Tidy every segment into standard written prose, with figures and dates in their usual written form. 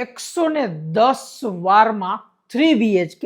110 વારમાં 3 BHK,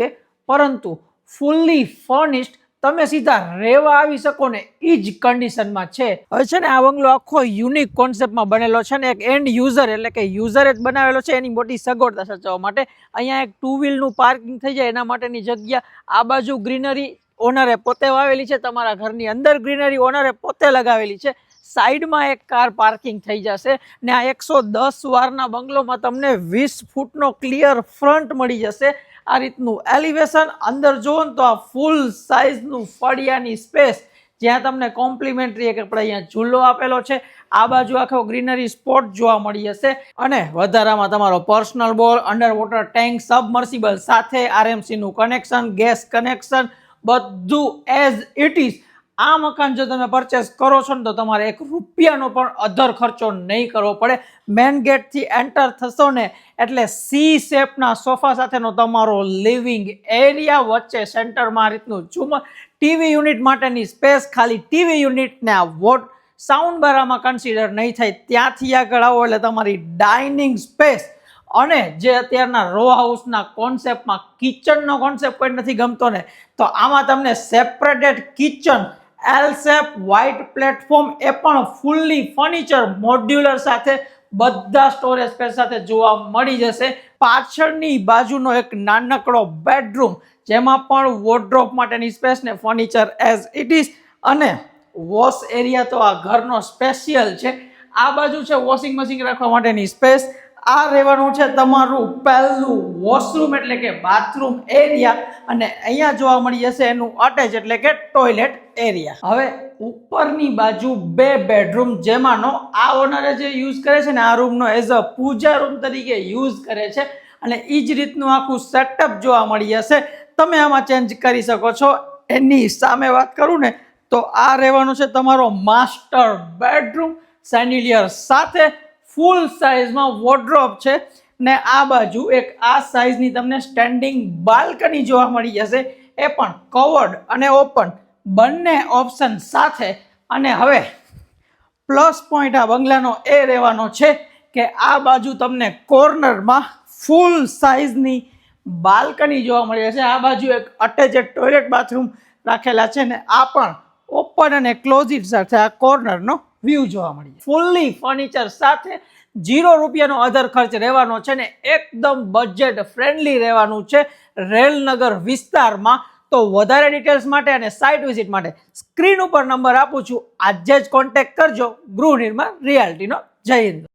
પરંતુ fully furnished તમે સીધા રહેવા આવી શકો ને એ જ કન્ડિશનમાં છે. હવે છે ને આ બંગલો આખો યુનિક કોન્સેપ્ટમાં બનેલો છે ને એક એન્ડ યુઝર એટલે કે યુઝરે જ બનાવેલો છે એની મોટી સગવડતા સાચવવા માટે. અહીંયા એક 2 વ્હીલનું પાર્કિંગ થઈ જાય એના માટેની જગ્યા, આ બાજુ ગ્રીનરી ઓનરે પોતે વાવેલી છે, તમારા ઘરની અંદર ગ્રીનરી ઓનરે પોતે લગાવેલી છે, સાઈડમાં એક કાર પાર્કિંગ થઈ જશે ને આ 110 વારના બંગલોમાં તમને 20 ફૂટનો ક્લિયર ફ્રન્ટ મળી જશે. આ રીતનું એલિવેશન, અંદર જોવો ને તો આ ફૂલ સાઇઝનું ફળિયાની સ્પેસ જ્યાં તમને કોમ્પ્લિમેન્ટરી એક આપણે અહીંયા ઝૂલો આપેલો છે, આ બાજુ આખો ગ્રીનરી સ્પોટ જોવા મળી જશે અને વધારામાં તમારો પર્સનલ બોર, અંડર વોટર ટેન્ક, સબમર્સિબલ સાથે RMC નું કનેક્શન, ગેસ કનેક્શન બધું એઝ ઇટ ઇઝ. આ મકાન જો તમે પરચેસ કરો છો ને તો તમારે 1 રૂપિયાનો પણ અધર ખર્ચો નહીં કરવો પડે. મેન ગેટથી એન્ટર થશો ને એટલે સી શેપના સોફા સાથેનો તમારો લિવિંગ એરિયા, વચ્ચે સેન્ટરમાં આ રીતનું ઝુમર, ટીવી યુનિટ માટેની સ્પેસ, ખાલી ટીવી યુનિટને આ વોટ સાઉન્ડ બારામાં કન્સિડર નહીં થાય. ત્યાંથી આગળ આવો એટલે તમારી ડાઇનિંગ સ્પેસ અને જે અત્યારના રો હાઉસના કોન્સેપ્ટમાં કિચનનો કોન્સેપ્ટ કોઈ નથી ગમતો ને તો આમાં તમને separated kitchen, L shape, white platform, એ પણ ફૂલ્લી ફર્નિચર મોડ્યુલર સાથે બધા સ્ટોરેજ સ્પેસ સાથે જોવા મળી જશે. પાછળની બાજુનો એક નાનકડો બેડરૂમ જેમાં પણ વોર્ડરોબ માટેની સ્પેસ ને ફર્નિચર એઝ ઇટ ઇઝ અને વોશ એરિયા તો આ ઘરનો સ્પેશિયલ છે. આ બાજુ છે વોશિંગ મશીન રાખવા માટેની સ્પેસ. આ રહેવાનું છે તમારું પહેલું વોશરૂમ એટલે કે બાથરૂમ એરિયા અને અહીંયા જોવા મળી જશે એનું અટેચ એટલે કે ટોયલેટ એરિયા. હવે ઉપરની બાજુ 2 બેડરૂમ જેમાંનો આ ઓનરે જે યુઝ કરે છે ને આ રૂમનો એઝ અ પૂજા રૂમ તરીકે યુઝ કરે છે અને એ જ રીતનું આખું સેટઅપ જોવા મળી જશે. તમે આમાં ચેન્જ કરી શકો છો. એની સામે વાત કરું ને તો આ રહેવાનું છે તમારો માસ્ટર બેડરૂમ સેન્ડિલિયર સાથે, ફૂલ સાઇઝમાં વોર્ડરોબ છે ને આ બાજુ એક આ સાઇઝની તમને સ્ટેન્ડિંગ બાલ્કની જોવા મળી જશે, એ પણ કવર્ડ અને ઓપન બંને ઓપ્શન સાથે. અને હવે પ્લસ પોઈન્ટ આ બંગલાનો એ રહેવાનો છે કે આ બાજુ તમને કોર્નરમાં ફૂલ સાઇઝની બાલ્કની જોવા મળી જશે. આ બાજુ એક અટેચેડ ટોયલેટ બાથરૂમ રાખેલા છે ને આ પણ ઓપન અને ક્લોઝિટ સાથે આ કોર્નરનો વ્યૂ જોવા મળી જાય. ફૂલ્લી ફર્નિચર સાથે 0 રૂપિયાનો અધર ખર્ચ રહેવાનો છે ને એકદમ બજેટ ફ્રેન્ડલી રહેવાનું છે રેલનગર વિસ્તારમાં. તો વધારે ડિટેલ્સ માટે અને સાઇટ વિઝિટ માટે સ્ક્રીન ઉપર નંબર આપું છું, આજે જ કોન્ટેક્ટ કરજો. ગૃહ નિર્માણ રિયાલ્ટીનો. જય હિન્દ.